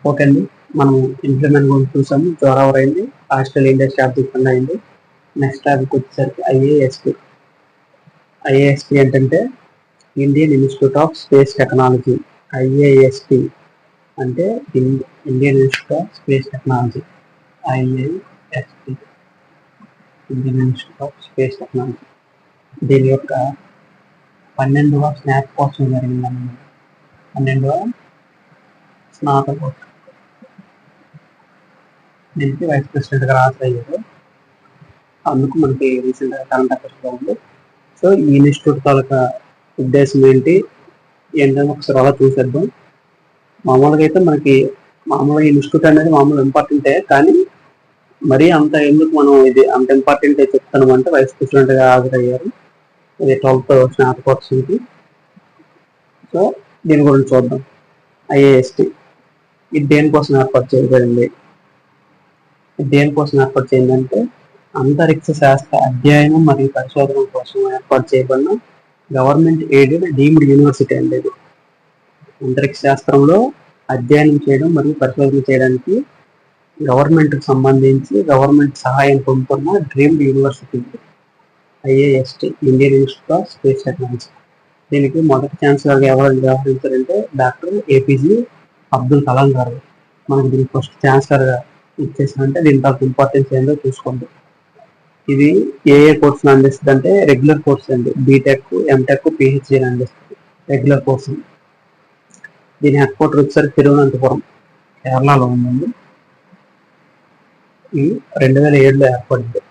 Okay అండి. మనం implement గురించి చూసాము. జ్వరం ఓవర్ అయింది. ఆస్ట్రేలియా ఇండియా టాపిక్ అయింది. నెక్స్ట్ టాపిక్ వచ్చేసరికి ఐఏఎస్పి. ఐఏఎస్పి ఏంటంటే Indian institute of space technology. IASP అంటే Indian institute of space technology. IASP Indian institute of space technology. దీని యొక్క 12వ స్నాతకోత్సవం జరిగిందన్నమాట. 12వ స్నాతకోత్సవం. దీనికి వైస్ ప్రెసిడెంట్ గా రాజయ్యారు. అందుకు మనకి రీసెంట్ గా కరెంట్ అఫైర్స్ లో ఉంది. సో ఈ ఇన్స్టిట్యూట్ తాలూకా ఉద్దేశం ఏంటని ఒకసారి అలా చూసేద్దాం. మామూలుగా అయితే మనకి మామూలుగా ఇన్స్టిట్యూట్ అనేది మామూలు ఇంపార్టెంటే, కానీ మరీ అంత ఎందుకు మనం ఇది అంత ఇంపార్టెంట్ చెప్తామంటే వైస్ ప్రెసిడెంట్ గా హాజరయ్యారు. ఇది 12th స్నాతకోత్సవంకి. సో దీని గురించి చూద్దాం. ఐఏఎస్టి ఇది దేనికోసం ఏర్పాటు చేయబడింది? దేనికోసం ఏర్పాటు చేయిందంటే అంతరిక్ష శాస్త్ర అధ్యయనం మరియు పరిశోధన కోసం ఏర్పాటు చేయబడిన గవర్నమెంట్ ఎయిడెడ్ డీమ్డ్ యూనివర్సిటీ అండి. ఇది అంతరిక్ష శాస్త్రంలో అధ్యయనం చేయడం మరియు పరిశోధన చేయడానికి గవర్నమెంట్కి సంబంధించి గవర్నమెంట్ సహాయం పొందుతున్న deemed university IAST, Indian institute of space technology. దీనికి మొదటి ఛాన్సలర్గా ఎవరు వ్యవహరించారంటే డాక్టర్ ఏపీజే అబ్దుల్ కలాం గారు. మనకి దీనికి ఫస్ట్ ఛాన్సలర్గా ఇచ్చేసారంటే దీని తర్వాత ఇంపార్టెన్స్ ఏందో చూసుకోండి. ఇది ఏ కోర్సులు అందిస్తుంది అంటే రెగ్యులర్ కోర్స్ అండి. బీటెక్, ఎంటెక్, పిహెచ్డీ అందిస్తుంది రెగ్యులర్ కోర్సు. దీని హెడ్ క్వార్టర్ వచ్చేసరికి తిరువనంతపురం, కేరళలో ఉందండి. ఇది 2007లో ఏర్పడింది.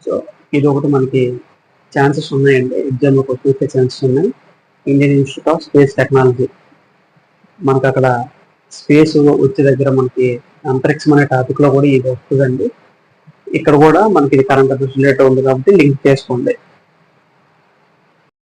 సో ఇది ఒకటి మనకి ఛాన్సెస్ ఉన్నాయండి, ఎగ్జామ్లో వచ్చే ఛాన్సెస్ ఉన్నాయి. Indian institute of space technology మనకు అక్కడ స్పేస్ వచ్చే దగ్గర మనకి అంతరిక్షం అనే టాపిక్ లో కూడా ఇది వస్తుందండి. ఇక్కడ కూడా మనకి ఇది కరెంట్ అఫైర్స్ రిలేటెడ్ ఉంది కాబట్టి లింక్ చేసుకోండి.